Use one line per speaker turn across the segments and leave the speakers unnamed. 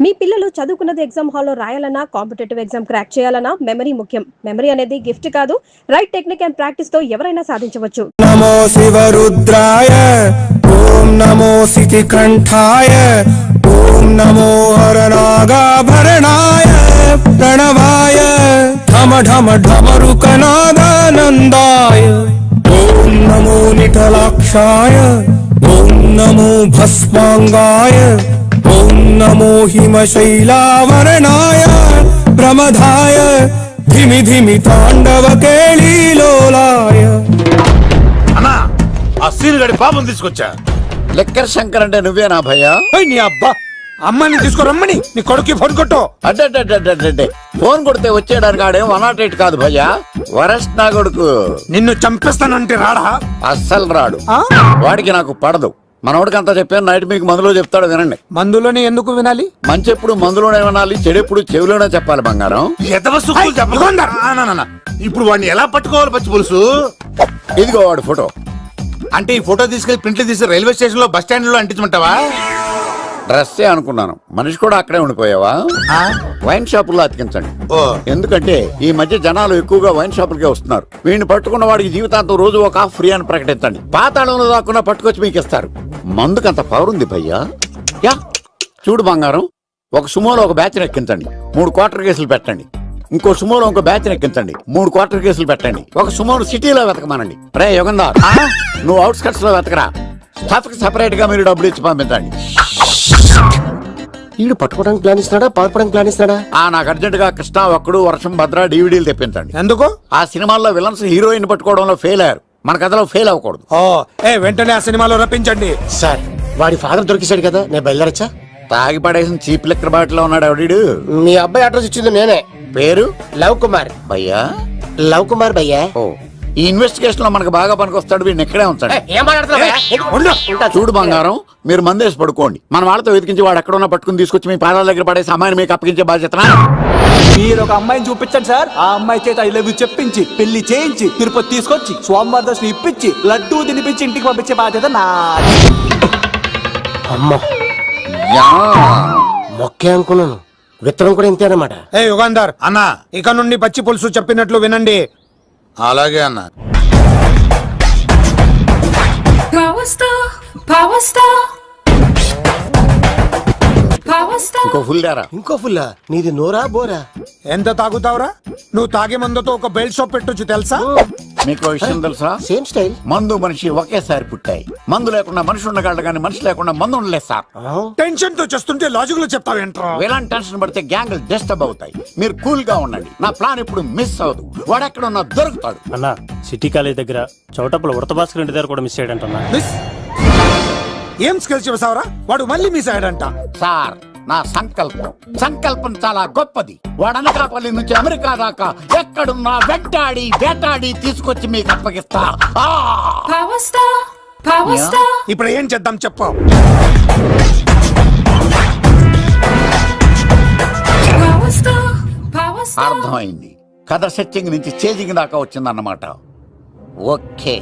మీ పిల్లలు చదువుకున్నది ఎగ్జామ్ హాల్లో రాయాలన్నా కాంపిటేటివ్ ఎగ్జామ్ క్రాక్ చేయాలన్నా మెమరీ ముఖ్యం. మెమరీ అనేది గిఫ్ట్ కాదు, రైట్ టెక్నిక్ అండ్ ప్రాక్టీస్ తో ఎవరైనా సాధించవచ్చు.
నమో శివరుద్రాయ ఓం నమో సితికంఠాయ ఓం నమో హరనాగాభరణాయ ప్రణవాయ ఢమ ఢమ ఢమరుకనాదానందాయ ఓం నమో నిటలాక్షాయ ఓం నమో భస్మాంగాయ ఓం నమో హిమశైలావరణాయ ప్రమదాయ ధిమి ధిమి తాండవ కేళీలోలాయ.
అన్నా ఆ సీన్ గడి పాపం తీసుకొచ్చా.
లెక్కర్ శంకర్ అంటే నువ్వేనా భయ్యా?
నీ అబ్బా అమ్మని తీసుకురమ్మని నీ కొడుకు ఫోన్ కొట్టు.
అడ్డే ఫోన్ కొడితే వచ్చేయడానికి ఆడేం 108 కాదు భయ్యా, వరస్ట్ నా కొడుకు.
నిన్ను చంపేస్తానంటే రాడా?
అస్సలు రాడు, వాడికి నాకు పడదు. మనోడికి అంతా చెప్పాను, నైట్ మీకు మందులో చెప్తాడు వినండి.
మందులోనే ఎందుకు వినాలి?
మంచి ఎప్పుడు మందులోనే వినాలి, చెడు ఎప్పుడు చెవిలోనే చెప్పాలి బంగారం.
ఎదవ సుక్కులు చెప్పకుండా. ఇప్పుడు వాడిని ఎలా పట్టుకోవాలి పచ్చి పులుసు?
ఇదిగో వాడు ఫోటో.
అంటే ఈ ఫోటో తీసుకెళ్లి ప్రింట్లు తీసి రైల్వే స్టేషన్ లో బస్ స్టాండ్ లో అంటించమంటావా?
డ్రెస్సే అనుకున్నాను, మనిషి కూడా అక్కడే ఉండిపోయావా? వైన్ షాపుల్లో అతికించండి. ఎందుకంటే ఈ మధ్య జనాలు ఎక్కువగా వైన్ షాపులకే వస్తున్నారు. వీడిని పట్టుకున్న వాడికి జీవితాంతం రోజు ఒక ఆఫ్ ఫ్రీ అని ప్రకటించండి. పాతాళంలో దాక్కున్నా పట్టుకొచ్చి మీకు ఇస్తారు. మందుకంత పవర్ ఉంది భయ్యా. యా చూడు బంగారం, ఒక సుమోలో ఒక బ్యాచ్ ఎక్కించండి, 3 క్వార్టర్ కేసులు పెట్టండి. ఇంకో సుమోలో ఇంకో బ్యాచ్ ఎక్కించండి, 3 క్వార్టర్ కేసులు పెట్టండి. ఒక సుమోను సిటీలో వెతకమానండి. రే యుగంధర్, నువ్వు అవుట్స్కట్స్ లో వెతకరా. స్టాఫ్ కి సెపరేట్ గా మీరు డబ్బులు ఇచ్చి పంపించండి.
వీడు పట్టుకోవడానికి ప్లాన్ ఇస్తున్నాడా, పాల్పడానికి ప్లాన్ ఇస్తున్నాడా?
నాకు అర్జెంట్ గా కృష్ణ, ఒక్కడు, వర్షం, భద్ర డివిడీలు తెప్పించండి.
ఎందుకు?
ఆ సినిమాల్లో విలన్స్ హీరోయిన్ పట్టుకోవడంలో ఫెయిల్ అయ్యారు, మన కథలో ఫెయిల్ అవ్వకూడదు.
వెంటనే ఆ సినిమాలో రప్పించండి.
సార్ వాడి ఫాదర్ దొరికేశాడు కదా, నేను బయలుదేరచ్చా?
తాగి పడేసిన చీప్ లెక్కర్ బాటిలో ఉన్నాడు ఎవడీడు?
మీ అబ్బాయి అడ్రస్ ఇచ్చింది నేనే.
పేరు
లవ్ కుమార్.
భయ్యా
లవ్ కుమార్ భయ్యా.
ఓ, ఈ ఇన్వెస్టిగేషన్ లో మనకు బాగా పనికొస్తాడు, వీడిని ఇక్కడే ఉంచండి.
ఏం మాట్లాడుతున్నావు?
చూడు బంగారం, మీరు మందేసి పడుకోండి. మన వాళ్ళతో వెతికించి వాడు ఎక్కడ ఉన్నా పట్టుకుని తీసుకొచ్చి మీ పాదాల దగ్గర పడేసి అమ్మాయిని మీకు అప్పగించే బాధ్యత.
మీరు ఒక అమ్మాయిని చూపించండి సార్. ఆ అమ్మాయి చేత ఐ లవ్ యూ చెప్పించి పెళ్లి చేయించి తిరుపతి తీసుకొచ్చి స్వామివారి దర్శనం ఇప్పించి లడ్డూ తినిపించి ఇంటికి పంపించే బాధ్యత నాది.
అమ్మ మొక్కే అనుకున్నాను, విత్తనం కూడా ఇంతే అన్నమాట.
యుగంధర్
అన్నా
ఇక నుండి పచ్చి పులుసు చెప్పినట్లు వినండి.
అలాగే అన్నా.
ఇంకో ఫుల్ దారా.
ఇంకో ఫుల్లా? నీది నోరా బోరా?
ఎంత తాగుతావురా? నువ్వు తాగే మందుతో ఒక బెల్ట్ షాప్ పెట్టొచ్చు తెలుసా?
మీకు విషయం తెలుసా?
Same style.
మందు మనిషి ఒకేసారి పుట్టాయి. మందు లేకుండా మనిషి ఉండగలడు కానీ మనిషి లేకుండా మందు ఉండలేదు సార్.
టెన్షన్ తో చేస్తుంటే లాజిక్ లో చెప్తావేంట్రా?
ఇలాంటి టెన్షన్ పడితే గ్యాంగ్ డిస్టర్బ్ అవుతాయి. మీరు కూల్ గా ఉండండి, నా ప్లాన్ ఇప్పుడు మిస్ అవ్వదు. వాడెక్కడ ఉన్నా దొరుకుతాడు.
అన్న సిటీ కాలేజ్ దగ్గర చౌటప్పుల వృత భాస్కర్ ఇంటి దగ్గర కూడా మిస్ అయ్యాడంటన్నా.
మిస్ ఏం స్కిల్స్ చూసావరా? వాడు మళ్ళీ మిస్ అయ్యాడంట.
సార్ నా సంకల్పం చాలా గొప్పది. వాడు అనకాపల్లి నుంచి అమెరికా దాకా ఎక్కడున్నా వెంటాడి వేటాడి తీసుకొచ్చి మీకు అప్పగిస్తా.
ఇప్పుడు ఏం చేద్దాం చెప్పు.
అర్థమైంది, కథ సెట్టింగ్ నుంచి చేజింగ్ దాకా వచ్చిందన్నమాట. ఓకే,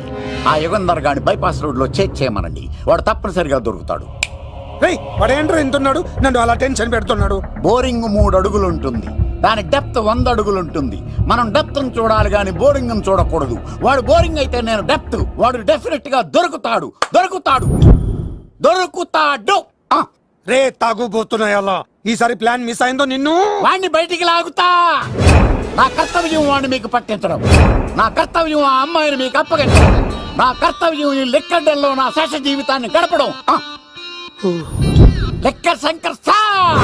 ఆ యుగంధర్ గాని బైపాస్ రోడ్ లో చేయమనండి, వాడు తప్పనిసరిగా దొరుకుతాడు.
వాడేంట్రా ఇంతున్నాడు, నన్ను అలా టెన్షన్ పెడుతున్నాడు.
బోరింగ్ 3 అడుగులు ఉంటుంది, దాని డెప్త్ 100 అడుగులు ఉంటుంది. మనం డెప్త్ చూడాలి గాని బోరింగ్ చూడకూడదు. వాడు బోరింగ్ అయితే నేను డెప్త్. వాడు డెఫినెట్ గా దొరుకుతాడు.
రే తాగుబోతున్నాయా, ఈసారి ప్లాన్ మిస్ అయిందో నిన్ను
వాడిని బయటికి లాగుతా. నా కర్తవ్యం వాడిని మీకు పట్టించడం, నా కర్తవ్యం ఆ అమ్మాయిని మీకు అప్పగించడం, నా కర్తవ్యం ఈ లెక్కడ్డల్లో నా శేష జీవితాన్ని గడపడం. లెక్కర్ శంకర్ సార్,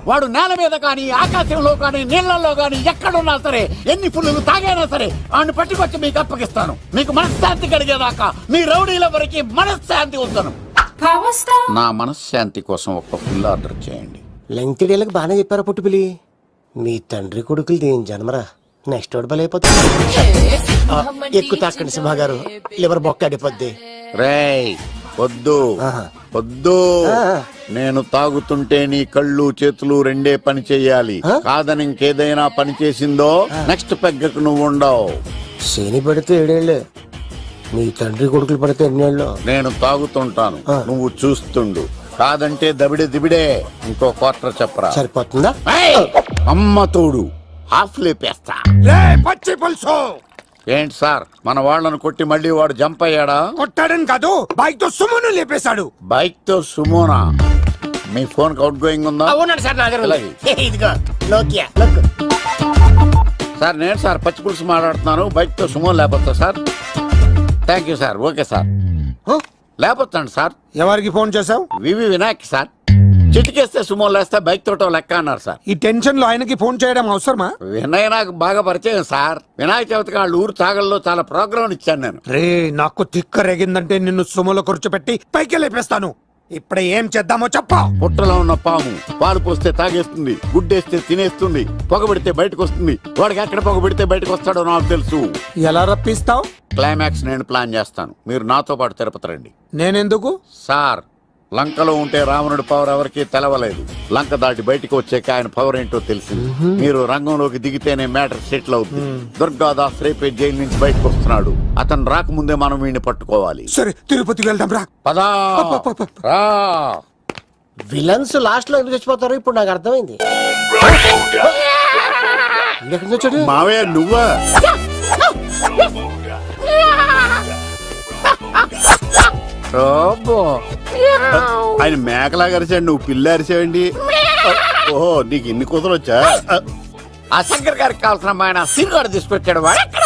వాడు నేల మీద కానీ ఆకాశంలో కానీ నీళ్లలో కానీ ఎక్కడున్నా సరే, ఎన్ని ఫుల్లు తాగైనా సరే వాడిని పట్టుకొచ్చి మీకు అప్పగిస్తాను. మీకు మనశ్శాంతి కలిగేదాకా మీ రౌడీల వరకు మనశ్శాంతి వద్దను. నా మనశ్శాంతి కోసం ఒక ఫుల్ ఆర్డర్ చేయండి.
లెంగ్త్ డేలకు బాగానే చెప్పారా పుట్టుపిలి. మీ తండ్రి కొడుకులు దేని జన్మరా, నెక్స్ట్ వాడు బలైపోతుంది. ఎక్కువ తాకండి సింహ గారు, లివర్ బొక్క అడిపోద్ది.
రేయ్ వద్దు, నేను తాగుతుంటే నీ కళ్ళు చేతులు రెండే పని చెయ్యాలి. కాదని ఇంకేదైనా పని చేసిందో నెక్స్ట్ పెగ్గకు నువ్వు ఉండవు.
శని పడితే 7 ఏళ్ళే, మీ తండ్రి కొడుకులు పడితే 8 ఏళ్ళు.
నేను తాగుతుంటాను, నువ్వు చూస్తుండు. కాదంటే దబిడే దిబిడే. ఇంకో క్వార్టర్ చెప్పరా.
సరిపోతుందా?
ఏయ్! అమ్మ తోడు హాఫ్ లేపేస్తా.
రే పచ్చి పులుసు
ఏంటి సార్ మన వాళ్ళను కొట్టి మళ్ళీ వాడు జంప్ అయ్యాడా?
కొట్టాడని కాదు, బైక్ తో సుమ్మును లేపేశాడు.
బైక్ తో సుమోనా? మీ ఫోన్ అవుట్ గోయింగ్ ఉందా?
అవునండి సార్, నా దగ్గర ఉంది.
అలాగే.
ఇదిగో నోకియా లోక్.
సార్ నేను సార్ పచ్చి పులుసు మాట్లాడుతున్నాను. బైక్ తో సుమో లేకపోతా sir? Thank you sir. Okay sir, లేకపోతాండి సార్.
ఎవరికి ఫోన్ చేసావు?
వివి వినాయక్ సార్. చిటికేస్తే సుమో లేస్తే బైక్ తోటో లెక్క అన్నారు సార్.
ఈ టెన్షన్ లో ఆయనకి ఫోన్ చేయడం అవసరమా?
వినయ్ నాకు బాగా పరిచయం సార్. వినాయక చవితికి వాళ్ళ ఊరు చాగల్లో చాలా ప్రోగ్రాం ఇచ్చాను నేను.
రే నాకు తిక్క రేగిందంటే నిన్ను సుమలో కూర్చోబెట్టి పైకి లేపేస్తాను. ఇప్పుడు ఏం చేద్దామో చెప్పా.
పుట్టలో ఉన్న పాము పాలు పోస్తే తాగేస్తుంది, గుడ్డేస్తే తినేస్తుంది, పొగబెడితే బయటకు వస్తుంది. వాడికి ఎక్కడ పొగబెడితే బయటకు వస్తాడో నాకు తెలుసు.
ఎలా రప్పిస్తావు?
క్లైమాక్స్ నేను ప్లాన్ చేస్తాను, మీరు నాతో పాటు తిరుపతి రండి.
నేనెందుకు?
సార్ లంకలో ఉంటే రావణుడి పవర్ ఎవరికి తెలవలేదు. లంక దాటి బయటకు వచ్చాక ఆయన పవర్ ఏంటో తెలిసింది. మీరు రంగంలోకి దిగితేనే మ్యాటర్ సెటిల్ అవుతుంది. దుర్గాదాస్ రేపే జైలు నుంచి బయటకు వస్తున్నాడు. అతను రాకముందే మనం వీడిని పట్టుకోవాలి.
సరే తిరుపతికి వెళ్దాం రా.
పదా రా.
విలన్స్ లాస్ట్ లో ఎందుకు చచ్చిపోతారు ఇప్పుడు నాకు అర్థమైంది. ఎక్కడి నుంచి వచ్చాడు?
మావయ్య నువ్వా?
రోబో.
ఆయన మేకలాగా అరిచాడు, నువ్వు పిల్ల అరిచావండి. ఓహో నీకు ఇన్ని కూతురు వచ్చా?
ఆ శంకర్ గారికి కావాల్సిన అమ్మాయి సీనుగాడు తీసుకొచ్చాడు. వాడెక్కడ?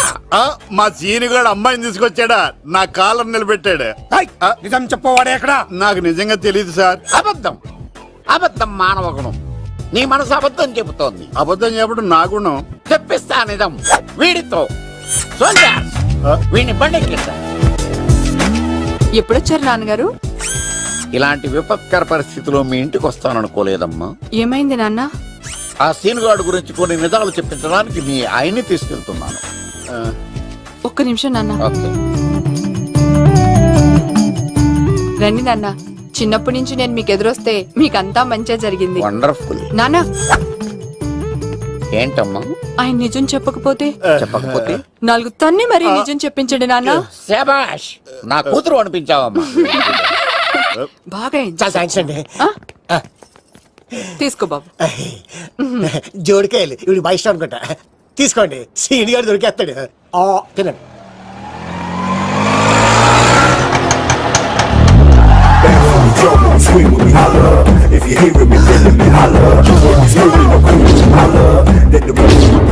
మా సీనిగాడు అమ్మాయిని తీసుకొచ్చాడా? నా కాలర్ నిలబెట్టాడు.
ఏయ్, నిజం చెప్పవాడే ఎక్కడ?
నాకు నిజంగా తెలియదు సార్.
అబద్ధం. అబద్ధం మానవ గుణం. నీ మనసు అబద్ధం చెబుతోంది.
అబద్ధం చెప్పడం నా గుణం.
చెప్పిస్తా నిజం వీడితో. సోల్జర్స్, వీడిని బండెక్కిస్తా.
ఎప్పుడొచ్చారు నాన్నగారు?
ఇలాంటి విపత్కర పరిస్థితిలో మీ ఇంటికి వస్తాననుకోలేదమ్మా.
ఏమైంది నాన్న?
ఆ సీనుగాడు గురించి కొన్ని నిజాలు చెప్పించడానికి మీ ఆయన్ని తీసుకెళ్తున్నాను.
ఒక్క నిమిషం నాన్న.
ఓకే.
రండి నాన్న. చిన్నప్పటి నుంచి నేను మీకు ఎదురొస్తే మీకంతా మంచిగా జరిగింది.
వండర్ఫుల్.
నాన్న,
ఏంటమ్మా?
ఆయన నిజం చెప్పకపోతే
చెప్పకపోతే
4 తన్ని మరీ నిజం చెప్పించండి నాన్న.
శభాష్, నా కూతురు అనిపించావమ్మా.
బాగా ఎంజాయ్.
చాలా థ్యాంక్స్ అండి.
తీసుకో బాబు.
జోడికాయలు ఇవి బాగా ఇష్టం అనుకుంటా. తీసుకోండి, సీని గారు దొరికేస్తాడు. తినండి.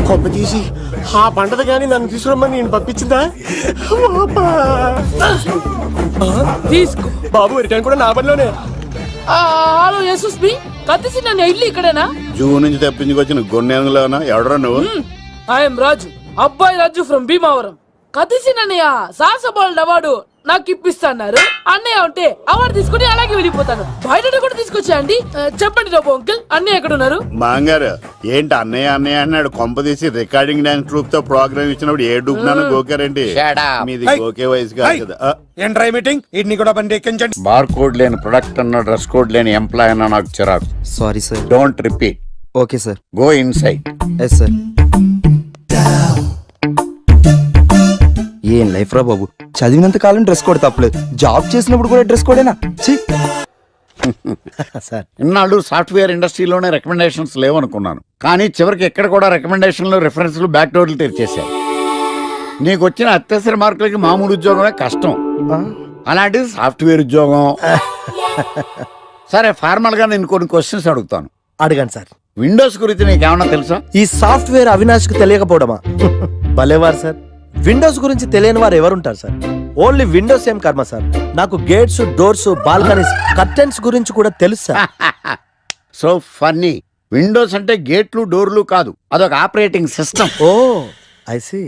కొమ్మ తీసి ఆ పంటది కానీ నన్ను తీసుకురమ్మని నేను పంపించిందా?
తీసుకో
బాబు రిటర్న్ కూడా నా పనిలోనే.
హలో యేసుస్ బి కత్తిసి నన్ను ఇల్లు ఇక్కడేనా?
జూ నుంచి తప్పించుకొచ్చిన గొన్నెలోనా? ఎవడరా నువ్వు?
ఐఎమ్ రాజు, అబ్బాయి రాజు ఫ్రమ్ భీమావరం. కత్తిసి నన్నయ్య సాహసబాలుడు అవార్డు నాకు ఇప్పిస్తాన్నారు. అన్నయ్య ఉంటే అవార్డు తీసుకుని అలాగే వెళ్ళిపోతాను. బయట కూడా తీసుకొచ్చాయండి. చెప్పండి రాబు అంకిల్, అన్నయ్య ఎక్కడ ఉన్నారు?
మాంగారు ఏంటి అన్నయ్య అన్నయ్య అన్నాడు? కొంప తీసి రికార్డింగ్ డాన్స్ ట్రూప్ తో ప్రోగ్రామ్ ఇచ్చినప్పుడు ఏ డూబ్నాను గోకారండి?
Shut up.
మీది గోకే వయసు కాదు కదా.
ఏంట్రై మీటింగ్? ఇడ్ని కూడా బండి ఎక్కించండి.
బార్ కోడ్ లేని ప్రొడక్ట్ అన్న, డ్రెస్ కోడ్ లేని ఎంప్లాయ్ అన్న నాకు చిరాకు.
Sorry sir.
Don't repeat.
Okay sir.
Go inside.
Yes sir. ఏం లైఫ్ రా బాబు, చదివినంత కాలం డ్రెస్ కోడ్ తప్పలేదు, జాబ్ చేసినప్పుడు కూడా డ్రెస్ కోడేనా?
సార్
ఇన్నాళ్ళు సాఫ్ట్వేర్ ఇండస్ట్రీలోనే రికమెండేషన్స్ లేవనుకున్నాను, కానీ చివరికి ఎక్కడ కూడా రికమెండేషన్లు, రిఫరెన్స్లు, బ్యాక్ డోర్లు తెరిచేశాయి. నీకు వచ్చిన అత్యవసర మార్కులకి మామూలు ఉద్యోగమే కష్టం, అలాంటిది సాఫ్ట్వేర్ ఉద్యోగం. సరే, ఫార్మల్ గా నేను కొన్ని క్వశ్చన్స్ అడుగుతాను.
అడగండి సార్.
విండోస్ గురించి నీకేమన్నా తెలుసా?
ఈ సాఫ్ట్వేర్ అవినాష్ కు తెలియకపోవడమా? భలేవారు సార్. విండోస్ గురించి తెలియని వారు ఎవరుంటారు సార్? ఓన్లీ విండోస్ ఏం కర్మ సార్, నాకు గేట్స్, డోర్స్, బాల్కనీస్, కర్టెన్స్ గురించి కూడా తెలుసు సార్.
So funny. విండోస్ అంటే గేట్లు, డోర్లు కాదు, అదొక operating system.
Oh I see.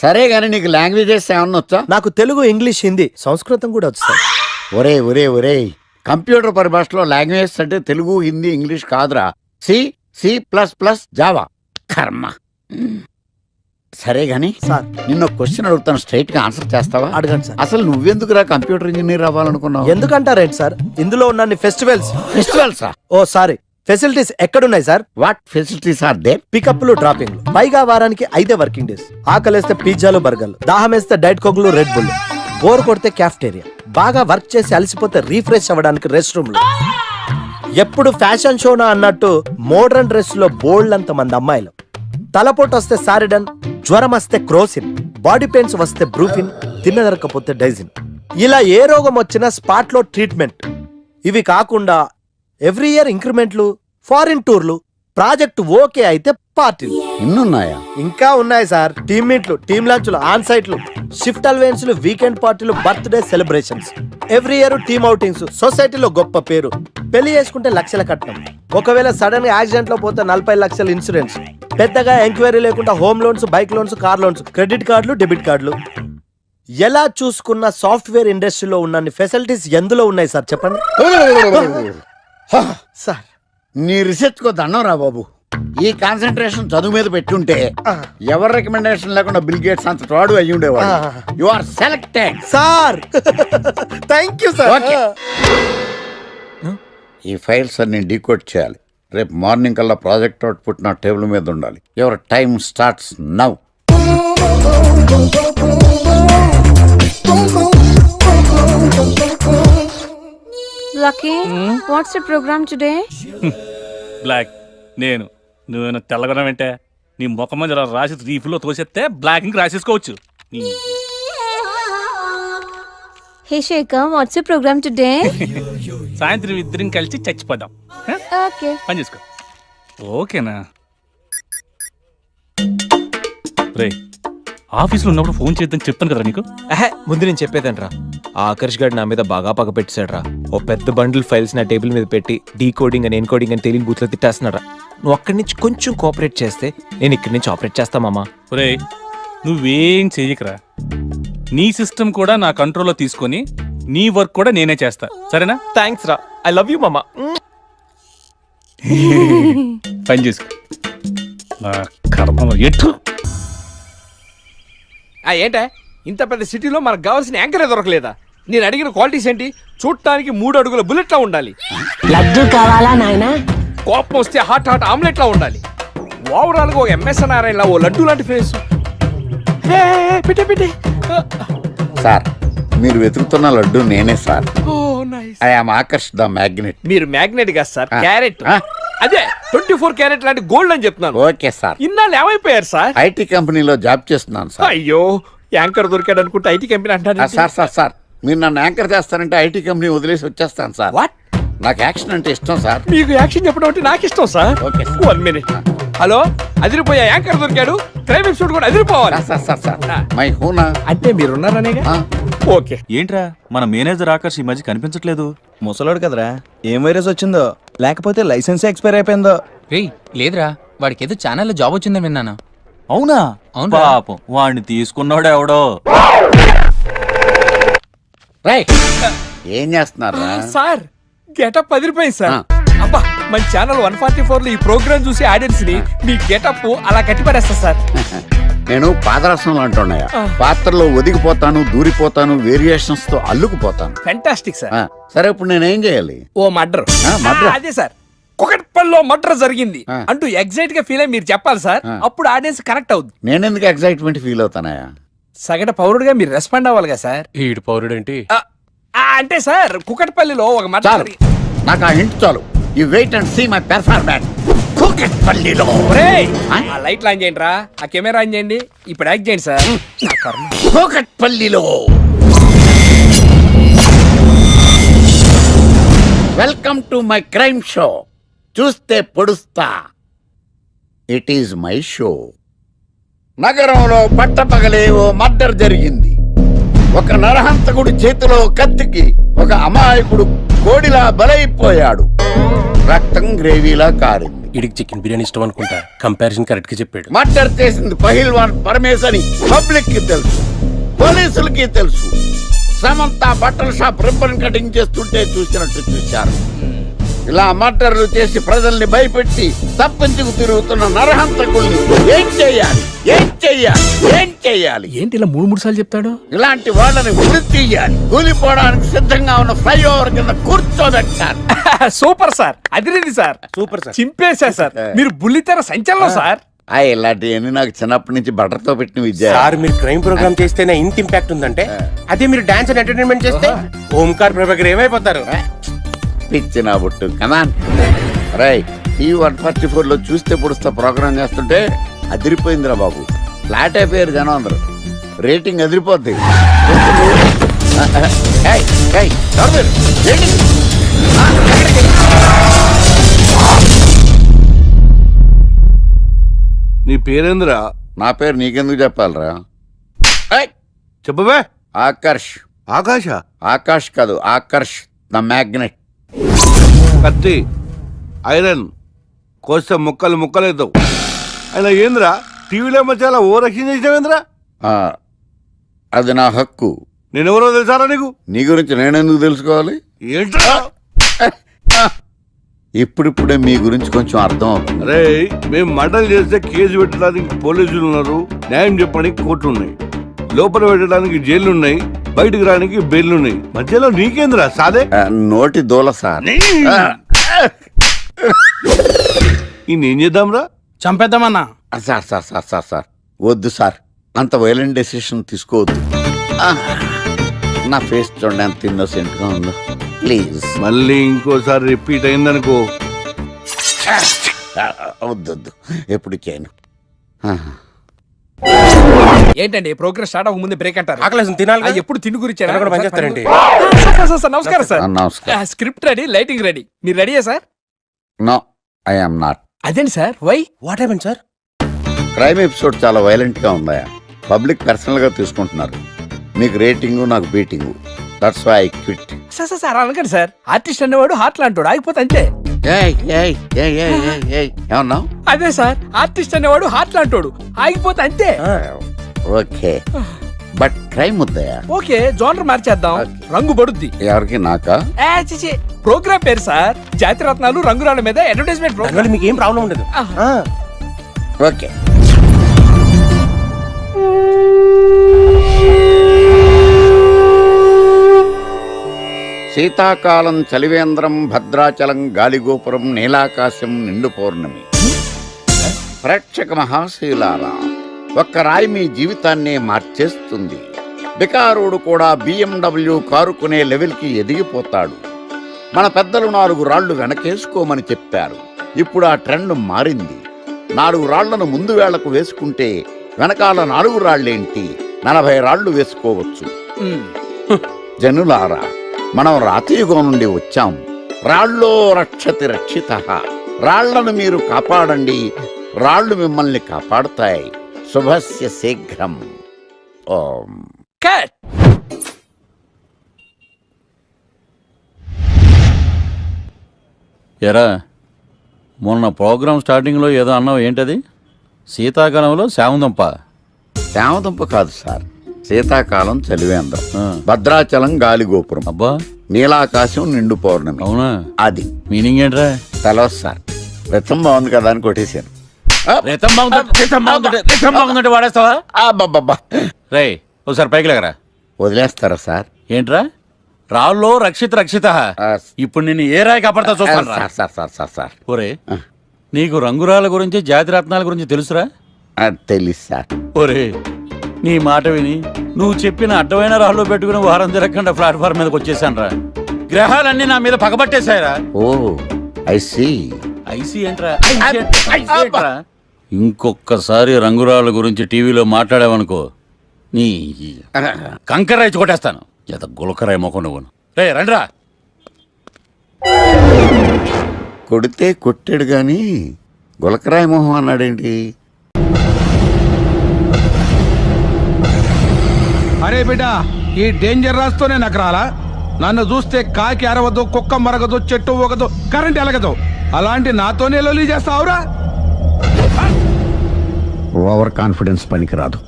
సరే గానీ నీకు లాంగ్వేజెస్ ఏమన్నా వచ్చా?
నాకు తెలుగు, ఇంగ్లీష్, హిందీ, సంస్కృతం కూడా వచ్చు సార్.
ఒరే ఒరే ఒరే, కంప్యూటర్ పరిభాషలో లాంగ్వేజెస్ అంటే తెలుగు, హిందీ, ఇంగ్లీష్ కాదురా. C, C plus plus, Java. కర్మ. సరే గాని
సార్,
నిన్న క్వశ్చన్ అడుగుతాను, స్ట్రైట్ గా ఆన్సర్ చేస్తావా?
అడగండి సార్.
అసలు నువ్వెందుకురా కంప్యూటర్ ఇంజనీర్ అవ్వాలనుకున్నావు?
ఎందుకంటారేంటి సార్, ఇందులో ఉన్న ఫెస్టివల్స్.
ఫెస్టివల్సా?
ఓ సారీ, ఫెసిలిటీస్ ఎక్కడున్నాయి sir?
What facilities are there?
పికప్లు, డ్రాపింగ్లు, పైగా వారానికి 5 వర్కింగ్ డేస్. ఆకలేస్తే పిజ్జాలు, బర్గర్లు, దాహం వేస్తే డైట్ కోక్లు, రెడ్ బుల్. బోర్ కొడితే క్యాఫ్టేరియా, బాగా వర్క్ చేసి అలసిపోతే రీఫ్రెష్ అవ్వడానికి రెస్ట్ రూమ్ లో, ఎప్పుడు ఫ్యాషన్ షోనా అన్నట్టు మోడర్న్ డ్రెస్ లో బోల్డ్ అంత మంది అమ్మాయిలు. తలపోటు వస్తే సారిడన్, జ్వరం వస్తే క్రోసిన్, బాడీ పెయిన్స్ వస్తే బ్రూఫిన్, తిన్నదరకపోతే డైజిన్. ఇలా ఏ రోగం వచ్చినా స్పాట్ లో ట్రీట్మెంట్. ఇవి కాకుండా ఎవ్రీ ఇయర్ ఇంక్రిమెంట్లు, ఫారిన్ టూర్లు, ప్రాజెక్ట్ ఓకే అయితే పార్టీలు.
ఇన్నున్నాయా?
ఇంకా ఉన్నాయి సార్. టీమ్ మీట్లు, టీమ్ లంచ్లు, ఆన్ సైట్లు, షిఫ్ట్ అలవెన్స్లు, వీకెండ్ పార్టీలు, birthday celebrations, every year team outings, సొసైటీలో గొప్ప పేరు. పెళ్లి చేసుకుంటే లక్షల కట్నం, ఒకవేళ సడన్ గా యాక్సిడెంట్ లో పోతే 40 లక్షల ఇన్సూరెన్స్, పెద్దగా ఎంక్వైరీ లేకుండా home loans, bike loans, car loans, credit కార్డులు, డెబిట్ కార్డులు. ఎలా చూసుకున్న సాఫ్ట్వేర్ ఇండస్ట్రీలో ఉన్న ఫెసిలిటీస్ ఎందులో ఉన్నాయి సార్ చెప్పండి. సార్
నీ రీసెర్చ్ కో దండం రా బాబు. ఈ కాన్సన్ట్రేషన్ చదువు మీద పెట్టుంటే ఎవరి రికమెండేషన్ లేకుండా బిల్ గేట్స్ అంత తోడు అయ్యి ఉండేవాడు. You are selected
sir. Thank you sir.
Okay, ఈ ఫైల్స్ అన్ని డీకోడ్ చేయాలి. రేపు మార్నింగ్ కల్లా ప్రాజెక్ట్ అవుట్పుట్ నా టేబుల్ మీద ఉండాలి. Your time starts now.
Lucky, what's the programme today?
Black నేను నువ్వేనా తెల్లగొన వెంటే నీ ముఖం మీద ఇలా రాసి రీఫ్లో తోసేస్తే బ్లాక్ ఇంక్ రాసేసుకోవచ్చు.
Hey Shekhar, what's the programme today?
సాయంత్రం ఇద్దరం కలిసి చచ్చిపోదాం.
ఓకే,
పని చేసుకో. ఓకేనా? రే, ఆఫీస్లో ఉన్నప్పుడు ఫోన్ చేద్దాం చెప్తాను కదా నీకు.
ముందు నేను చెప్పేదంట్రా, ఆ ఆకర్ష్ గారు నా మీద బాగా పగ పెట్టాడురా. ఓ పెద్ద బండిల్ ఫైల్స్ నా టేబుల్ మీద పెట్టి డీకోడింగ్ అని ఎన్కోడింగ్ అని తెలియని బూత్లో తిట్టేస్తున్నారా. నువ్వు అక్కడి నుంచి కొంచెం కోఆపరేట్ చేస్తే నేను ఇక్కడి నుంచి ఆపరేట్ చేస్తామమ్మా.
రే, నువ్వేం చెయ్యకరా. నీ సిస్టమ్ కూడా నా కంట్రోల్లో తీసుకొని నీ వర్క్ కూడా నేనే చేస్తా, సరేనా?
థ్యాంక్స్ రా, ఐ లవ్ యూ మామా.
పని చేసుకో. నా కర్మ ఎటు.
ఏంటే ఇంత పెద్ద సిటీలో మనకు కావాల్సిన యాంకరే దొరకలేదా? నేను అడిగిన క్వాలిటీస్ ఏంటి? చూడటానికి 3 అడుగుల బుల్లెట్ లా ఉండాలి,
లడ్డు కావాలా నాయనా?
కోపం వస్తే హాట్ ఆమ్లెట్ లా ఉండాలి, ఓవరాల్ గా ఒక ఎంఎస్ఎన్ నారాయణ ఓ లడ్డు లాంటి ఫేస్. పెట్టే
సార్, మీరు వెతుకుతున్న లడ్డు నేనే sir. I am Akarsh the magnet.
మీరు మ్యాగ్నెట్ కాదు సార్, క్యారెట్.
ఆ?
అదే 24 క్యారెట్ లాంటి గోల్డ్ అని చెప్తున్నాను.
Okay sir.
ఇన్నాళ్ళు ఏమైపోయారు సార్?
ఐటీ కంపెనీలో జాబ్ చేస్తున్నాను సార్.
అయ్యో, యాంకర్ దొరికాడు అనుకుంటే ఐటీ కంపెనీ అంటారు.
సార్ సార్ సార్, మీరు నన్ను యాంకర్ చేస్తారంటే ఐటీ కంపెనీ వదిలేసి వచ్చేస్తాను సార్.
వాట్?
నాకు యాక్షన్ అంటే ఇష్టం సార్.
మీకు యాక్షన్ చెప్పడం అంటే నాకు ఇష్టం sir.
Okay sir.
1 minute. Hello, అదిరిపోయా యాంకర్ దొరికాడు, క్రైమ్ ఎపిసోడ్ కూడా అదిరిపోవాలి.
సార్ సార్ సార్, మై హూనా.
అంటే మీరున్నారనేగా. ఓకే.
ఏంట్రా మన మేనేజర్ ఆకర్ష్ ఈ మధ్య కనిపించట్లేదు?
ముసలోడు కదరా, ఏం వైరస్ వచ్చిందో, లేకపోతే లైసెన్స్ ఎక్స్పైర్ అయిపోయిందో.
లేదురా, వాడికి ఏదో ఛానల్లో జాబ్ వచ్చిందని విన్నాను.
అవునా?
అవును.
పాపం వాడిని తీసుకున్నాడు ఎవడో.
రైట్, ఏం చేస్తున్నారా?
సార్, గెటప్ అదిరిపోయింది సార్. అబ్బా, మన ఛానల్ 144 లో ఈ ప్రోగ్రామ్ చూసి ఆడియన్స్ ని మీ గెటప్ అలా కట్టి పడేస్తా సార్.
నేను పాదరసంలో అంటున్నాయా, పాత్రలో ఒదిగిపోతాను, దూరిపోతాను, వేరియేషన్స్ తో అల్లుకుపోతాను.
Fantastic sir.
సరే, ఇప్పుడు నేనేం చేయాలి?
ఓ మర్డర్.
మర్డర్?
అదే సార్, కుకట్పల్లిలో మర్డర్ జరిగింది అంటూ ఎగ్జైట్ గా ఫీల్ అయ్యి మీరు చెప్పాలి సార్. అప్పుడు ఆడియన్స్ కనెక్ట్ అవుద్ది.
నేనెందుకు ఎగ్జైట్మెంట్ ఫీల్ అవుతానయా?
సగటు పౌరుడుగా మీరు రెస్పాండ్ అవ్వాలి కదా సార్.
ఈడు పౌరుడేంటి?
అంటే సార్, కుకట్పల్లిలో ఒక మర్డర్.
నాకు ఆ ఇంటి చాలు. You wait and see my performance. కుకట్పల్లిలో.
ఆ లైట్ ఆన్ చేయండి రా, ఆ కెమెరా ఆన్ చేయండి, ఇప్పుడు యాక్ట్ చేయండి సార్.
కుకట్పల్లిలో. Welcome to my crime show. చూస్తే పొడుస్తా. It is my show. నగరంలో పట్టపగలే ఓ మర్డర్ జరిగింది. ఒక నరహంతకుడి చేతిలో కత్తికి ఒక అమాయకుడు కోడిలా బలైపోయాడు. రక్తం గ్రేవీలా కారింది.
ఇడికి చికెన్ బిర్యానీ ఇష్టం అనుకుంటా. కంపారిజన్ కరెక్ట్ గా చెప్పాడు.
మర్డర్ చేసింది పహిల్వాన్ పరమేశ్ అని పబ్లిక్ కి తెలుసు, పోలీసులకి తెలుసు. సమంత బట్టల షాప్ రిబ్బన్ కటింగ్ చేస్తుంటే చూసినట్టు చూశారు. ఇలా మర్డర్లు చేసి ప్రజల్ని భయపెట్టి తప్పించుకు తిరుగుతున్న నరహంతకుల్ని ఏం చెయ్యాలి? ఏం చెయ్యాలి? ఏం చెయ్యాలి?
ఏంటి ఇలా 3 సార్లు చెప్తాడు?
ఇలాంటి వాళ్ళని ఉరి తీయాలి. కూలిపోవడానికి సిద్ధంగా ఉన్న ఫ్లైఓవర్ కింద కూర్చోబెట్టాలి.
సూపర్ సార్, అదిరింది సార్.
Super sir.
చింపేశా సార్, మీరు బుల్లితెర సంచలనం సార్.
ఇలాంటివన్నీ నాకు చిన్నప్పటి నుంచి బటర్తో పెట్టిన విద్య.
సార్ మీరు క్రైమ్ ప్రోగ్రామ్ చేస్తేనే ఇంత ఇంపాక్ట్ ఉందంటే అదే మీరు డాన్స్ అండ్ ఎంటర్టైన్మెంట్ చేస్తే ఓంకార్ ప్రభాకర్ ఏమైపోతారు?
పిచ్చి నా బుట్టు కమాన్. రై టీవీ 144 లో చూస్తే పొడుస్తా ప్రోగ్రామ్ చేస్తుంటే అదిరిపోయిందిరా బాబు. ఫ్లాట్ అయిపోయారు జనం అందరు. రేటింగ్ అదిరిపోద్ది. ఏయ్, ఏయ్, ఎవరు మీరు? రేటింగ్.
నీ పేరేంద్రా?
నా పేరు నీకెందుకు చెప్పాలరా?
చెప్పవే.
ఆకర్ష్.
ఆకాశ?
ఆకాష్ కాదు, ఆకర్ష్ ద మ్యాగ్నెట్.
కత్తి, ఐరన్ కోస్తే ముక్కలు ముక్కలేద్దావు. అయినా ఏంద్రా టీవీలో మధ్య ఓ రక్షణ చేసినావేంద్రా?
అది నా హక్కు.
నేనెవరో తెలుసారా నీకు?
నీ గురించి నేనెందుకు తెలుసుకోవాలి?
ఏంట్రా?
ఇప్పుడిప్పుడే మీ గురించి కొంచెం అర్థం అవుతుంది.
అరే మేము మర్డర్ చేస్తే కేసు పెట్టడానికి పోలీసులు ఉన్నారు, న్యాయం చెప్పడానికి కోర్టులు ఉన్నాయి, లోపల పెట్టడానికి జైలు ఉన్నాయి, బయటకు రానికి బెయిల్ ఉన్నాయి. మధ్యలో నీకేంద్రా సాదే?
నోటి దూల సార్.
ఏం చేద్దాంరా?
చంపేద్దామన్నా.
Sir sir sir sir sir వద్దు సార్, అంత వైలెంట్ డెసిషన్ తీసుకోవద్దు. నా ఫేస్ చూడండి ఎంత ఇన్నోసెంట్ గా ఉందో. ప్లీజ్
మళ్ళీ ఇంకోసారి రిపీట్ అయిందనుకో.
వద్దొద్దు, ఎప్పుడు చేయను.
ఏంటండి ప్రోగ్రెస్ స్టార్ట్ అవ్వక ముందే బ్రేక్ అంటారు?
ఆకలేసం తినాలి.
ఎప్పుడు తిని గురించి
పనిచేస్తారండి.
నమస్కారం సార్.
నమస్కారం.
స్క్రిప్ట్ రెడీ, లైటింగ్ రెడీ, మీరు రెడీయా sir?
No, I am not.
అదేంటి sir, why?
What happened sir?
Crime episode చాలా వైలెంట్ గా ఉందా? పబ్లిక్ పర్సనల్ గా తీసుకుంటున్నారు. మీకు రేటింగ్, నాకు beating. That's why I quit.
Sir sir sir అనకండి సార్. ఆర్టిస్ట్ అనేవాడు హార్ట్ లాంటాడు, ఆగిపోతే అంతే.
ఏమన్నావు?
అదే సార్, ఆర్టిస్ట్ అనేవాడు హార్ట్ లాంటాడు, ఆగిపోతే అంతే.
ఓకే, బట్ క్రైమ్ వద్దయా?
ఓకే, జోనర్ మార్చేద్దాం, రంగు పడుద్ది.
ఎవరికి? నాకా?
ప్రోగ్రామ్ పేరు సార్ జాతిరత్నాలు రంగురాళ్ళ మీద అడ్వర్టైజ్మెంట్ ప్రోగ్రామ్.
మీకు ఏం ప్రాబ్లం ఉండదు.
ఓకే. శీతాకాలం చలివేంద్రం, భద్రాచలం గాలిగోపురం, నీలాకాశం, నిండు పౌర్ణమి. ప్రేక్షక మహాశీలారా, ఒక్క రాయి మీ జీవితాన్నే మార్చేస్తుంది. బికారోడు కూడా BMW కారు కొనే లెవెల్కి ఎదిగిపోతాడు. మన పెద్దలు 4 రాళ్లు వెనకేసుకోమని చెప్పారు. ఇప్పుడు ఆ ట్రెండ్ మారింది. 4 రాళ్లను ముందు వేళ్లకు వేసుకుంటే వెనకాల 4 రాళ్లేంటి 40 రాళ్లు వేసుకోవచ్చు. జనులారా, మనం రాతియుగం నుండి వచ్చాం. రాళ్ళో రక్షతి రక్షితః. రాళ్లను మీరు కాపాడండి, రాళ్లు మిమ్మల్ని కాపాడుతాయి. శుభస్య శీఘ్రం. ఓం.
కట్.
ఎరా, మొన్న ప్రోగ్రామ్ స్టార్టింగ్లో ఏదో అన్నావు, ఏంటది? శీతాకాలంలో శామందంప?
శామదుంప కాదు సార్, శీతాకాలం చలివేంద్రం, భద్రాచలం గాలిగోపురం,
అబ్బా,
నీలాకాశం, నిండు పౌర్ణమి.
అవునా?
అది
మీనింగ్ ఏంట్రా?
తెలవదు సార్, రతం బాగుంది కదా అని కొట్టేశాను.
రితం బాగుందంటే వాడేస్తావా?
అబ్బబ్బబ్బా.
రే, ఒకసారి పైకి లేకరా.
వదిలేస్తారా సార్?
ఏంట్రా? రాళ్ళో రక్షిత. ఇప్పుడు నిన్ను ఏ రాయి కాపాడతా చూస్తాను.
Sir sir sir sir sir
ఒరే, నీకు రంగురాల గురించి, జాతి రత్నాల గురించి తెలుసురా?
తెలీదు సార్.
ఒరే, నీ మాట విని నువ్వు చెప్పిన అడ్డమైన రాళ్ళు పెట్టుకుని వారం తిరగకుండా ప్లాట్ఫామ్ మీదకి వచ్చేసాను రా. గ్రహాలన్నీ నా మీద పగబట్టేశాయరా.
ఓ, ఐ సీ.
ఐసీ ఏంట్రా? ఇంకొక్కసారి రంగురాళ్ళ గురించి టీవీలో మాట్లాడావనుకో, నీ కంకర్రాయి కొట్టేస్తాను. ఎంత గులకరాయి మొక్క నువ్వు. రే రండ్రా.
కొడితే కొట్టాడు గాని గులకరాయి మొహం అన్నాడేంటి?
అరే బిడ్డ, ఈ డేంజర్ రాస్తూనే నాకు రాలా? నన్ను చూస్తే కాకి అరవదు, కుక్క మరగదు, చెట్టు ఊగదు, కరెంట్ ఎలగదు. అలాంటి నాతోనే లొల్లి చేస్తావురా?
ఓవర్ కాన్ఫిడెన్స్ పనికిరాదు.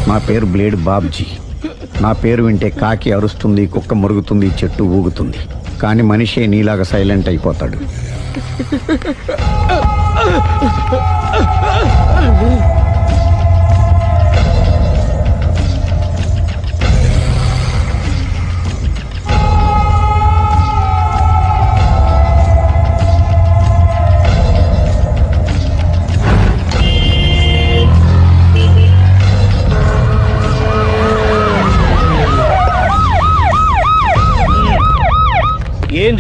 నా పేరు బ్లేడ్ బాబ్జీ. నా పేరు వింటే కాకి అరుస్తుంది, కుక్క మురుగుతుంది, చెట్టు ఊగుతుంది, కానీ మనిషే నీలాగా సైలెంట్ అయిపోతాడు.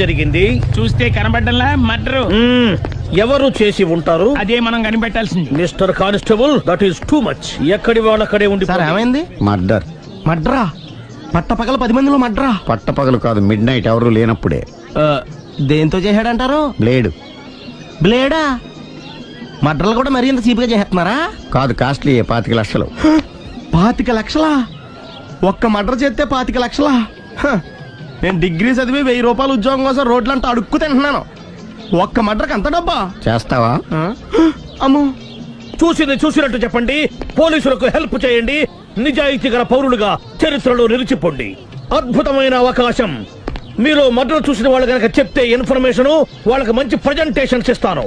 జరిగింది?
చూస్తే కనబడ్డంలా మర్డరు.
ఎవరు చేసి ఉంటారు?
అదే మనం కనిపెట్టాల్సింది.
Mister constable, that is too much. ఎక్కడి వాళ్ళక్కడే ఉండి
ఏమైంది?
మర్డర్.
మడ్రా పట్టపగల 10 మందిలో మడ్రా.
పట్టపగలు కాదు, మిడ్ నైట్ ఎవరు లేనప్పుడే.
దేంతో చేశాడంటారు?
బ్లేడ్.
బ్లేడా? మడ్రలు కూడా మరీ ఇంత చీప్ గా చేస్తున్నారా?
కాదు, కాస్ట్లీ 25 లక్షలు.
25 లక్షలా? ఒక్క మడ్ర చేస్తే 25 లక్షలా? నేను డిగ్రీ చదివి 1000 రూపాయలు ఉద్యోగం కోసం రోడ్లంతా అడుక్కు తింటున్నాను. ఒక్క మడ్రకు అంత డబ్బా?
చేస్తావా?
అమ్మో,
చూసింది చూసినట్టు చెప్పండి. పోలీసులకు హెల్ప్ చేయండి. నిజాయితీ గల పౌరులుగా చరిత్రలో నిలిచిపోండి. అద్భుతమైన అవకాశం. మీరు మర్డర్ చూసిన వాళ్ళు కనుక చెప్తే ఇన్ఫర్మేషన్, వాళ్ళకి మంచి ప్రజెంటేషన్స్ ఇస్తాను.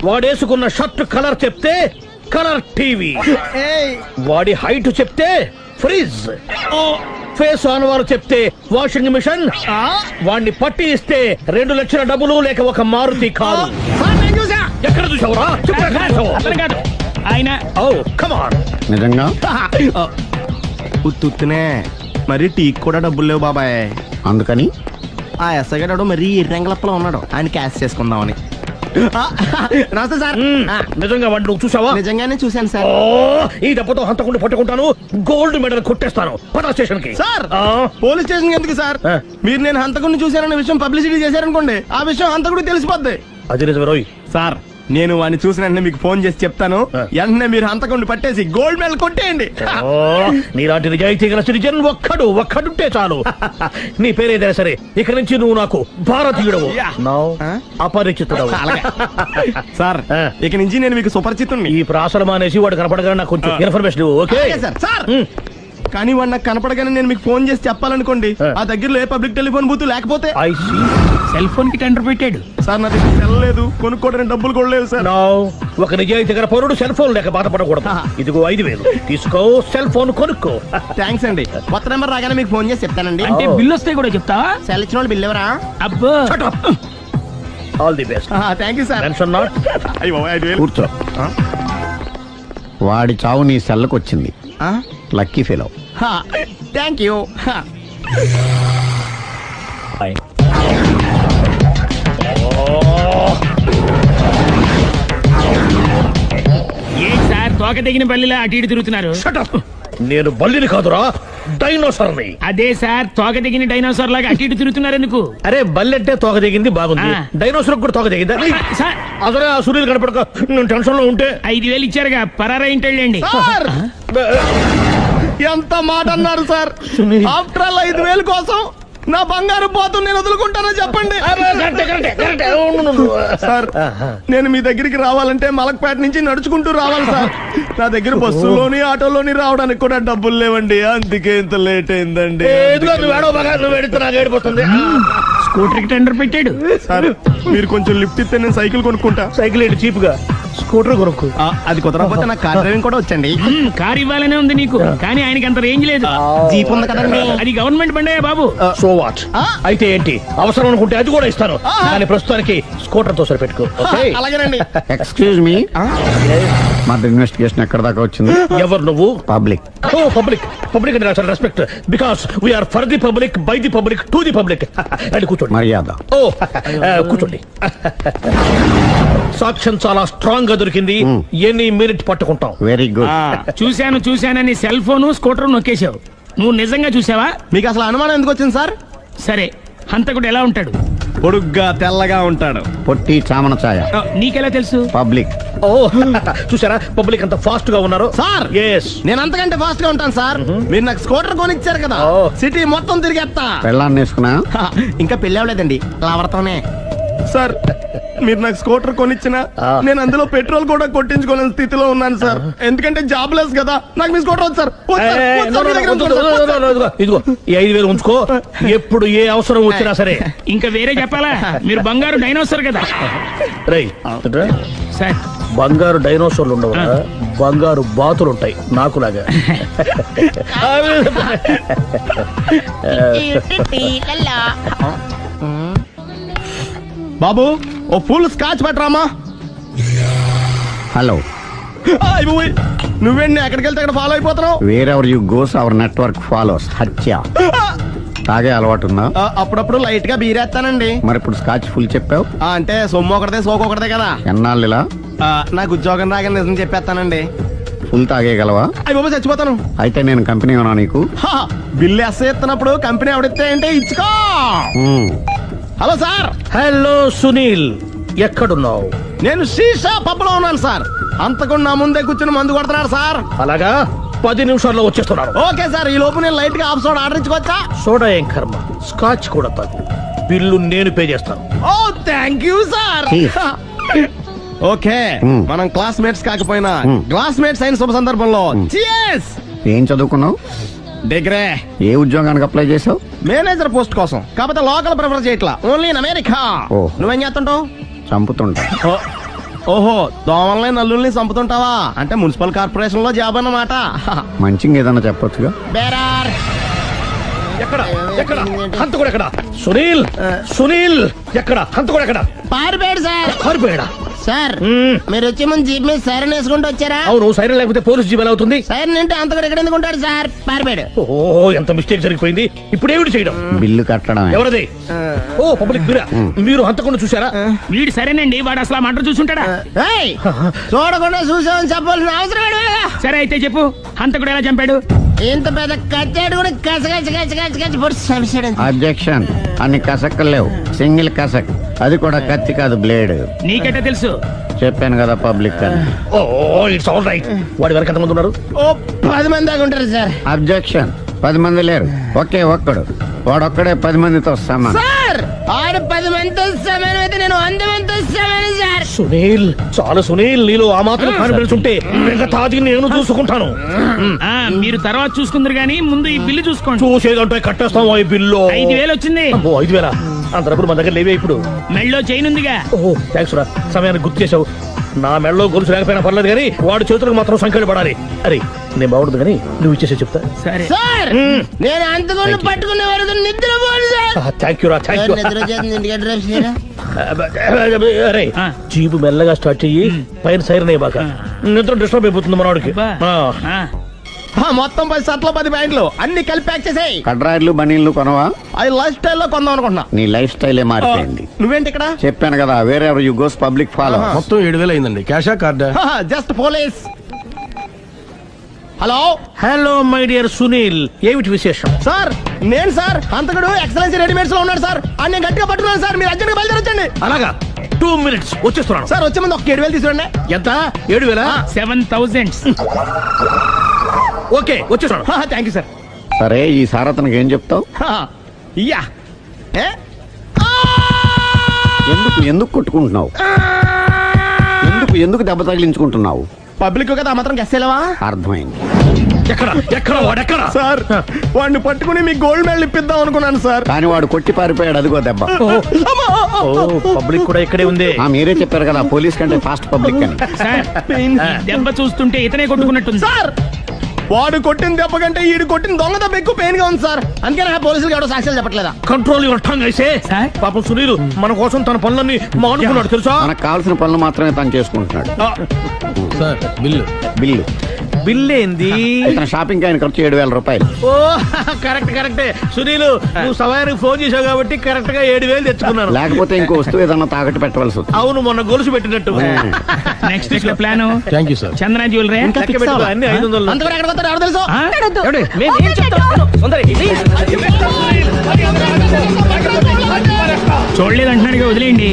వాడేసుకున్న షర్ట్ కలర్ చెప్తే కలర్ టీవీ, వాడి హైట్ చెప్తే ఫ్రిజ్, ఫేస్ ఆన్ వారు చెప్తే వాషింగ్ మిషన్, వాడిని పట్టి ఇస్తే 2 లక్షల డబ్బులు లేక ఒక మారుతి కారు. ఎక్కడ చూసావురా?
ఆయన
కమాన్.
నిజంగా?
ఉత్తునే మరి టీకి కూడా డబ్బులు లేవు బాబాయ్.
అందుకని
ఆ ఎస్ఐగాడు మరీ ఎర్రంగలప్పలో ఉన్నాడు, ఆయన క్యాష్ చేసుకుందామని. నమస్తే సార్.
నిజంగా వాడిని నువ్వు చూసావా?
నిజంగానే చూశాను సార్.
ఈ దెబ్బతో హంతకుండా పట్టుకుంటాను, గోల్డ్ మెడల్ కొట్టేస్తాను. పటా స్టేషన్ కి.
సార్, పోలీస్ స్టేషన్ ఎందుకు సార్? మీరు నేను హంతకుడిని చూశానన్న విషయం పబ్లిసిటీ చేశారనుకోండి, ఆ విషయం హంతకుడికి తెలిసిపోద్ది.
అది నిజమే రోయ్.
సార్, నేను వాడిని చూసిన వెంటనే మీకు ఫోన్ చేసి చెప్తాను. వెంటనే మీరు హంతకుడిని పట్టేసి గోల్డ్ మెడల్ కొట్టేయండి.
నీలాంటి నిజాయితీ గల సిటిజన్ ఒక్కడుంటే చాలు. నీ పేరేదైనా సరే, ఇక నుంచి నువ్వు నాకు భారతీయుడవు, అపరిచితుడవు.
సార్, ఇక నుంచి నేను మీకు సుపరిచితుణ్ణి.
ఈ ప్రాసలు మానేసి వాడు కనపడగానే నాకు కొంచెం ఇన్ఫర్మేషన్ ఇవ్వు, ఓకే?
సార్, కానీ వాడు నాకు కనపడగానే నేను మీకు ఫోన్ చేసి చెప్పాలనుకోండి, ఆ దగ్గరలో ఏ పబ్లిక్ టెలిఫోన్ బూత్ లేకపోతే.
సెల్ ఫోన్ కి టెండర్ పెట్టాడు.
సార్, నా దగ్గర సెల్ లేదు, కొనుక్కోవడానికి డబ్బులు కూడా లేవు సార్.
ఒక నిజాయితీ గల పౌరుడు సెల్ ఫోన్ లేక బాధపడకూడదు. ఇదిగో 5000 తీసుకో, సెల్ ఫోన్ కొనుక్కో.
థ్యాంక్స్ అండి. కొత్త నెంబర్ రాగానే మీకు ఫోన్ చేసి చెప్తానండి.
అంటే బిల్ వస్తే కూడా చెప్తావా?
సెల్ ఇచ్చిన వాళ్ళు బిల్ ఎవరా?
అబ్బో,
all the best.
Thank you sir.
Tension not.
కూర్చో. వాడి చావు నీ సెల్లకు వచ్చింది. Lucky fellow.
Thank you.
ఏం సార్ తోక తెగిన బల్లిలా అటు ఇటు తిరుగుతున్నారు?
నేను బల్లిని కాదురా, డైనోసార్ని.
అదే సార్, తోక తెగిన డైనోసార్ లాగా అటు ఇటు తిరుగుతున్నారు ఎందుకు?
అరే, బల్లెట్టే తోక దిగింది బాగుంది, డైనోసార్ కూడా తోక దిగిందా? అసలే ఆ సూర్యులు కనపడక నేను టెన్షన్ లో ఉంటే
5000 ఇచ్చారుగా, పరారా ఇంటండి.
ఎంత మాట అన్నారు సార్? ఆఫ్టర్ ఆల్ 5000 కోసం నా బంగారు పోతు నేను వదులుకుంటానని చెప్పండి. సార్, నేను మీ దగ్గరికి రావాలంటే మలక్పేట నుంచి నడుచుకుంటూ రావాలి సార్. నా దగ్గర బస్సులోని ఆటోలోని రావడానికి కూడా డబ్బులు లేవండి, అందుకే ఇంత లేట్ అయిందండి.
స్కూటర్ కి టెండర్ పెట్టాడు.
సార్, మీరు కొంచెం లిఫ్ట్ ఇస్తే నేను సైకిల్ కొనుక్కుంటా.
సైకిల్ ఏంటి చీప్ గా, స్కూటర్ కొనుక్కు.
అది కుదరకపోతే నాకు కార్ డ్రైవింగ్ కూడా వచ్చండి.
కార్ ఇవ్వాలనే ఉంది నీకు, కానీ ఆయనకి అంత రేంజ్ లేదు.
జీప్ ఉంది కదండి.
అది గవర్నమెంట్ బండే బాబు.
So what? అయితే ఏంటి, అవసరం అనుకుంటే అది కూడా ఇస్తాను, కానీ ప్రస్తుతానికి స్కూటర్ తో సరిపెట్టుకో.
అలాగేనండి.
ఎక్స్క్యూజ్ మీ, మర్డర్ ఇన్వెస్టిగేషన్ ఎక్కడ దాకా వచ్చింది?
ఎవరు నువ్వు?
పబ్లిక్.
పబ్లిక్ అంటే చాలా respect, because we are for the public, by the public, to the public. అని కూర్చోండి.
మర్యాద.
కూర్చోండి. సాక్ష్యం చాలా స్ట్రాంగ్ గా దొరికింది, ఎన్ని మినిట్ పట్టుకుంటాం.
Very good.
చూశానని సెల్ ఫోన్ స్కూటర్ నొక్కేశావు. నువ్వు నిజంగా చూసావా?
మీకు అసలు అనుమానం ఎందుకు వచ్చింది సార్?
సరే, హంతకుడు ఎలా ఉంటాడు?
పొడుగ్గా తెల్లగా ఉంటాడు.
పొట్టి చామన ఛాయ.
నీకెలా తెలుసు?
పబ్లిక్.
చూసారా పబ్లిక్ అంత ఫాస్ట్ గా ఉన్నారు
సార్. నేను అంతకంటే ఫాస్ట్ గా ఉంటాను సార్. మీరు నాకు స్కూటర్ కొనిచ్చారు కదా, సిటీ మొత్తం తిరిగేస్తా.
పెళ్ళాన్ని వేసుకున్నా?
ఇంకా పెళ్ళి అవ్వలేదండి, లావర్తోనే. సార్, మీరు నాకు స్కూటర్ కొనిచ్చిన నేను అందులో పెట్రోల్ కూడా కొట్టించుకోలేని స్థితిలో ఉన్నాను సార్. ఎందుకంటే జాబ్ లెస్ కదా, నాకు మీ స్కూటర్ వద్దు సార్.
ఇదిగో ఈ 5000 ఉంచుకో, ఎప్పుడు ఏ అవసరం వచ్చినా సరే.
ఇంకా వేరే చెప్పాలా? మీరు బంగారు డైనోసార్ కదా.
రై
సార్,
బంగారు డైనోసార్లు ఉండవు, బంగారు బాతులు ఉంటాయి నాకులాగా.
బాబు, ఓ ఫుల్ స్కాచ్ పెట్టరామా.
హలో.
నువ్వేండి ఎక్కడికి వెళ్తే అక్కడ ఫాలో అయిపోతున్నావు?
Wherever you goes our network follows. హత్య. తాగే అలవాటు ఉందా?
అప్పుడప్పుడు లైట్ గా బీరేస్తానండి.
మరి ఇప్పుడు స్కాచ్ ఫుల్ చెప్పావు.
అంటే సొమ్ము ఒకటిదే సోకు ఒకటిదే కదా.
ఎన్నాళ్ళు ఇలా?
నాకు ఉద్యోగం రాగానే నిజం చెప్పేస్తానండి.
ఫుల్ తాగేయగలవా?
అయ్యి బాబు చచ్చిపోతాను.
అయితే నేను కంపెనీ ఉన్నా నీకు.
బిల్లు ఎస్ఐ ఎత్తినప్పుడు కంపెనీ ఎవడితే అంటే ఇచ్చుకో. Hello sir.
హలో సునీల్, ఎక్కడున్నావు?
నేను శీషా పబ్లో ఉన్నాను సార్. అంతకుండా నా ముందే కూర్చుని మందు కొడుతున్నాడు సార్.
అలాగా, 10 నిమిషాల్లో వచ్చేస్తున్నాను.
Okay sir. ఈ లోపు నేను లైట్ గా ఆఫ్ సోడా ఆర్డర్ ఇచ్చుకోవచ్చా?
సోడా ఏం కర్మ, స్కాచ్ కూడా తాగు. బిల్లు నేను పే చేస్తాను.
ఓ థ్యాంక్ యూ సార్. ఓకే, మనం క్లాస్మేట్స్ కాకపోయినా క్లాస్మేట్స్ అయిన శుభ సందర్భంలో cheers.
ఏం చదువుకున్నావు?
డిగ్రీ.
ఏ ఉద్యోగానికి అప్లై చేసావు?
మేనేజర్ పోస్ట్ కోసం. కాకపోతే లోకల్ ప్రిఫర్ చేయట్లా, ఓన్లీ ఇన్ అమెరికా.
ఓ.
నువ్వేం చేస్తుంటావు?
చంపుతుంటా.
ఓహో, దోమల్ని నల్లుల్ని చంపుతుంటావా? అంటే మున్సిపల్ కార్పొరేషన్ లో జాబ్ అన్నమాట.
మంచిగా ఏదన్నా చెప్పొచ్చుగా.
బేరార్.
ఎక్కడ ఎక్కడ హంతకుడు ఎక్కడ? సునీల్, సునీల్ ఎక్కడ? హంతకుడు ఎక్కడ?
పారిపోయాడు సార్.
పారిపోయాడా?
సార్ మీరు వచ్చే ముందు జీప్ మీద సైరన్ వేసుకుంటూ వచ్చారా?
అవును, సైరన్ లేకపోతే పోలీస్ జీవన్ అవుతుంది.
సైరన్ అంటే అంతకుడు ఎక్కడ ఎందుకు ఉంటాడు సార్? పారిపోయాడు.
ఓ, ఎంత మిస్టేక్ జరిగిపోయింది. ఇప్పుడు ఏమిటి చేయడం?
బిల్లు కట్టడం.
ఎవరది? ఓ, పబ్లిక్ మీరా? మీరు హంతకుండా చూసారా?
వీడు సరేనండి, వాడు అసలు మంట చూసుంటాడా?
చూడకుండా చూసామని చెప్పాల్సిన అవసరం లేదా?
సరే అయితే చెప్పు, హంతకుడు ఎలా చంపాడు?
ఇంత పెద్ద కచ్చాడు కూడా కచ్చ పొడి.
అబ్జెక్షన్. అన్ని కసక్కలు లేవు, సింగిల్ కసక్. అది కూడా కత్తి కాదు, బ్లేడ్.
నీకెట్టా తెలుసు?
చెప్పాను కదా పబ్లిక్ అని.
ఓ, ఇట్స్ ఆల్ రైట్. వాడి వరకు ఎంతమంది ఉన్నారు?
ఓ 10 మంది దాకా ఉంటారు సార్.
అబ్జెక్షన్. 10 మంది లేరు, ఒకే ఒక్కడు. వాడొక్కడే 10 మందితో సమానం.
సార్ ఆడు 10 మందితో సమానం అయితే నేను 100 మందితో సమానం సార్.
సునీల్, చాలా సునీల్, నీలో ఆ మాత్రం కాన్ఫిడెన్స్ ఉంటే మిగతాది నేను చూసుకుంటాను.
మీరు తర్వాత చూసుకుందరు గానీ ముందు ఈ బిల్లు చూసుకోండి.
చూసేదంటే కట్టేస్తాం. ఈ బిల్లు
5,000 వచ్చింది.
5,000 అంతప్పుడు మన దగ్గర లేవే ఇప్పుడు.
మెళ్ళో చైన్ ఉందిగా.
ఓహో, థ్యాంక్స్ రా, సమయానికి గుర్తు చేసావు. నా మెడలో గొలుసు లేకపోయినా పర్లేదు కానీ వాడు చేతులకు మాత్రం సంఖ్యలు పడాలి. అరే, నేను బాగుండదు కానీ నువ్వు ఇచ్చేసే చెప్తా.
సరే
సార్, నేను అంతకుండా పట్టుకునే వరకు నిద్రపోను సార్.
థ్యాంక్ యూ రా, థ్యాంక్ యూ.
నిద్ర చేస్తుంది ఇంటికి డ్రైవ్ చేయరా?
అరే, జీపు మెల్లగా స్టార్ట్ చెయ్యి, పైన సైరన్ అయ్యాక నిద్ర డిస్టర్బ్ అయిపోతుంది మనవాడికి.
మొత్తం 10 షర్ట్లు 10 ప్యాంట్లు అన్ని కలిపి ప్యాక్ చేసేయ్.
కడ్రాయిలు బనీళ్లు కొనవా?
అది లైఫ్ స్టైల్లో కొందాం అనుకుంటున్నా.
నీ లైఫ్ స్టైలే మారిపోయింది.
నువ్వేంటి ఇక్కడ?
చెప్పాను కదా, వేరే యు గోస్ పబ్లిక్ ఫాలో.
మొత్తం 7,000 అయిందండి. క్యాషా కార్డా?
Just police. Hello
hello my dear Sunil, ఏమిటి విశేషం?
సార్, నేను సార్ అంతకుడు ఎక్సలెన్సీ రెడీమేడ్స్ లో ఉన్నాడు సార్. అని నేను గట్టిగా పట్టుకున్నాను సార్. మీరు అర్జెంట్గా బయలుదేరొచ్చండి.
అలాగా, 2 minutes వచ్చేస్తున్నాను.
సార్ వచ్చే ముందు ఒక 7,000 తీసుకోండి.
ఎంత? 7,000?
7,000.
ఓకే, వచ్చేస్తున్నాను.
Thank you sir.
సరే, ఈ సార్ అతనికి ఏం చెప్తావు?
యా
ఎందుకు ఎందుకు కొట్టుకుంటున్నావు? ఎందుకు దెబ్బ తగిలించుకుంటున్నావు?
పబ్లిక్ కదా మాత్రం గెస్సేలవా?
అర్థమైంది.
ఎక్కడ ఎక్కడ వాడెక్కడ?
సార్, వాడిని పట్టుకుని మీ గోల్డ్ మెడల్ ఇప్పిద్దాం అనుకున్నాను సార్.
కానీ వాడు కొట్టి పారిపోయాడు. అదిగో దెబ్బ.
పబ్లిక్ కూడా ఇక్కడే ఉంది.
మీరే చెప్పారు కదా, పోలీస్ కంటే ఫాస్ట్ పబ్లిక్ అని.
దెబ్బ చూస్తుంటే ఇతనే కొట్టుకున్నట్టుంది
సార్. వాడు కొట్టిన దెబ్బ కంటే ఈడు కొట్టిన దొంగ దెబ్బ ఎక్కువ పెయిన్ గా ఉంది సార్. అందుకని పోలీసులు ఎవడో సాక్ష్యాలు చెప్పట్లేదా?
కంట్రోల్ యువర్ టంగ్ అయితే. పాపం సునీల్ మన కోసం తన పనులన్నీ మానుకున్నాడు తెలుసా?
మనకు కావాల్సిన పనులు మాత్రమే తను చేసుకుంటున్నాడు.
Sir bill.
బిల్లు
బిల్ ఏంది?
షాపింగ్ ఆయన ఖర్చు 7,000 రూపాయలు.
ఓ, కరెక్టే. సునీల్, నువ్వు సమయానికి ఫోన్ చేసావు కాబట్టి కరెక్ట్ గా 7,000 తెచ్చుకున్నాను.
లేకపోతే ఇంకో వస్తువు ఏదన్నా తాకట్టు పెట్టవలసి వస్తుంది.
అవును, మొన్న గొలుసు పెట్టినట్టు.
నెక్స్ట్ వీక్ లో plan.
Thank you sir.
Chandana jewellery
అన్ని 500.
అంతవరకు ఎక్కడ పోతారు ఎవరు తెలుసు?
చూడలేదు అంటున్నాడు, వదిలేయండి.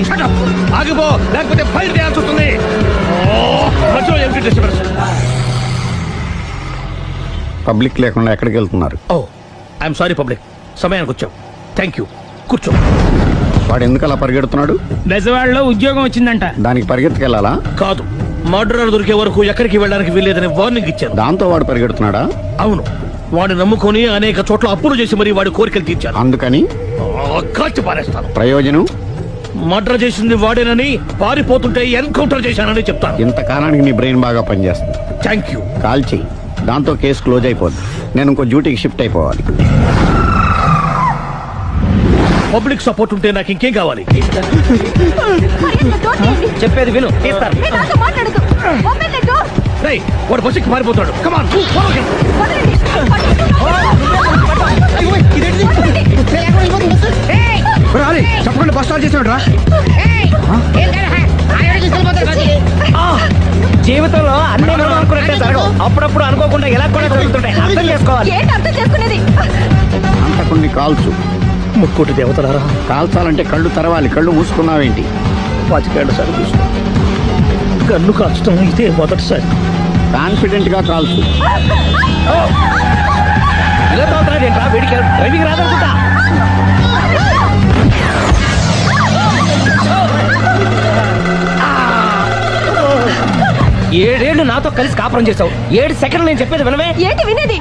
ఆగిపో, లేకపోతే ఫైర్ చేయాల్సి వస్తుంది.
పబ్లిక్ లేకుండా ఎక్కడికి వెళ్తున్నారు?
ఓ, ఐఎమ్ సారీ పబ్లిక్, సమయానికి వచ్చావు. థ్యాంక్ యూ, కూర్చో.
వాడు ఎందుకు అలా పరిగెడుతున్నాడు?
బెజవాడలో ఉద్యోగం వచ్చిందంట.
దానికి పరిగెత్తుకెళ్ళాలా?
కాదు, మర్డరర్ దొరికే వరకు ఎక్కడికి వెళ్ళడానికి వీల్లేదని వార్నింగ్ ఇచ్చారు.
దాంతో వాడు పరిగెడుతున్నాడా?
అవును, వాడిని నమ్ముకొని అనేక చోట్ల అప్పులు చేసి మరి వాడి కోరికలు తీర్చారు.
అందుకని
కాల్చి పారేస్తాను.
ప్రయోజనం?
మర్డర్ చేసింది వాడేనని, పారిపోతుంటే ఎన్కౌంటర్ చేశానని చెప్తాను.
ఇంతకాలానికి నీ బ్రెయిన్ బాగా పనిచేస్తుంది.
Thank you.
కాల్ చెయ్యి, దాంతో కేసు క్లోజ్ అయిపోద్ది. నేను ఇంకో డ్యూటీకి షిఫ్ట్ అయిపోవాలి.
పబ్లిక్ సపోర్ట్ ఉంటే నాకు ఇంకేం కావాలి?
చెప్పేది విను.
రేయ్, వాడు బస్సుకి మారిపోతాడు. కమాన్,
బస్ స్టార్ట్ చేసాడు రా.
జీవితంలో అన్ని మనం అనుకున్నట్టే జరగవు. అప్పుడప్పుడు అనుకోకుండా ఎలా కూడా జరుగుతుంటాయి. అర్థం చేసుకోవాలి.
అర్థం చేసుకునేది
అంతకుణ్ణి కాల్చు.
ముక్కుటి దేవతలారా,
కాల్చాలంటే కళ్ళు తెరవాలి. కళ్ళు మూసుకున్నావేంటి?
25 సార్లు చూసుకో. గన్ను కాల్చడం ఇదే మొదటిసారి.
కాన్ఫిడెంట్ గా కాల్చు.
ఇలా తోతున్నాడు ఏంట్రా? వీడికి డ్రైవింగ్ రాదనుకుంటా. ఏడేళ్ళు నాతో కలిసి కాపురం చేసావు. 7 సెకండ్లు నేను చెప్పేది వినవే.
ఏంటి వినేది?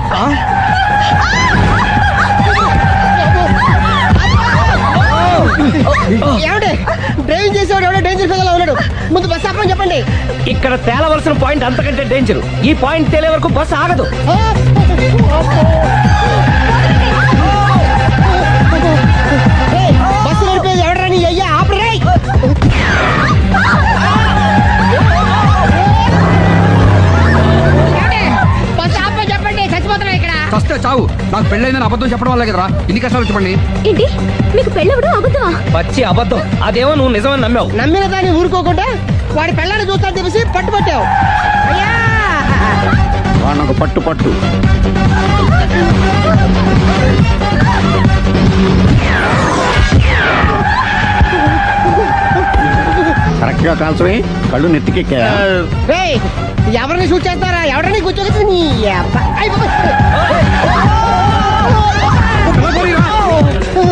డ్రైవింగ్ చేసేవాడు ఎవడో డేంజర్ ఫెలో ఉన్నాడు. ముందు బస్ ఆపమని చెప్పండి. ఇక్కడ తేలవలసిన పాయింట్ అంతకంటే డేంజర్. ఈ పాయింట్ తేలే వరకు బస్సు ఆగదు. బస్సు నడిపేది ఎవడరాని అయ్యా ఆపరే. బస్సు ఆపమని చెప్పండి. చచ్చిపోతున్నా ఇక్కడ.
ఫస్ట్ చావు. నాకు పెళ్ళైందని అబద్ధం చెప్పడం వల్ల కదరా ఇన్ని కష్టాలు చెప్పండి.
ఏంటి మీకు పెళ్ళవడం అబద్ధమా?
పచ్చి అబద్ధం. అదేమో నువ్వు నిజమని నమ్మావు. నమ్మిన దాన్ని ఊరుకోకుండా వాడి పెళ్ళాన్ని చూస్తాను తెలిసి పట్టుబట్టావు.
వాడినొక పట్టు పట్టు. కరెక్ట్ గా కాల్చవే. కళ్ళు నెత్తికెక్కా.
ఎవరిని షూట్ చేస్తారా? ఎవరిని కూర్చోగచ్చు.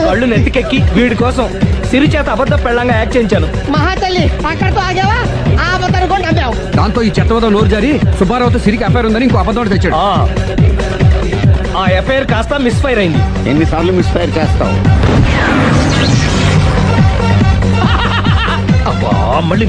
కళ్ళు నెత్తికెక్కి వీడి కోసం సిరి చేత అబద్ధ పెళ్ళంగా యాక్ట్ చేయించాను. మహాతల్లి అక్కడితో ఆగావా? ఆ అబద్ధాన్ని కూడా నమ్మావు.
దాంతో ఈ చెత్తవదో నోరు జారి సుబ్బారావుతో సిరికి అఫైర్ ఉందని ఇంకో అబద్ధం తెచ్చాడు.
ఆ ఎఫ్ఐఆర్ కాస్త మిస్ఫైర్ అయింది.
ఎన్నిసార్లు మిస్ఫైర్ చేస్తావు?
మళ్ళీ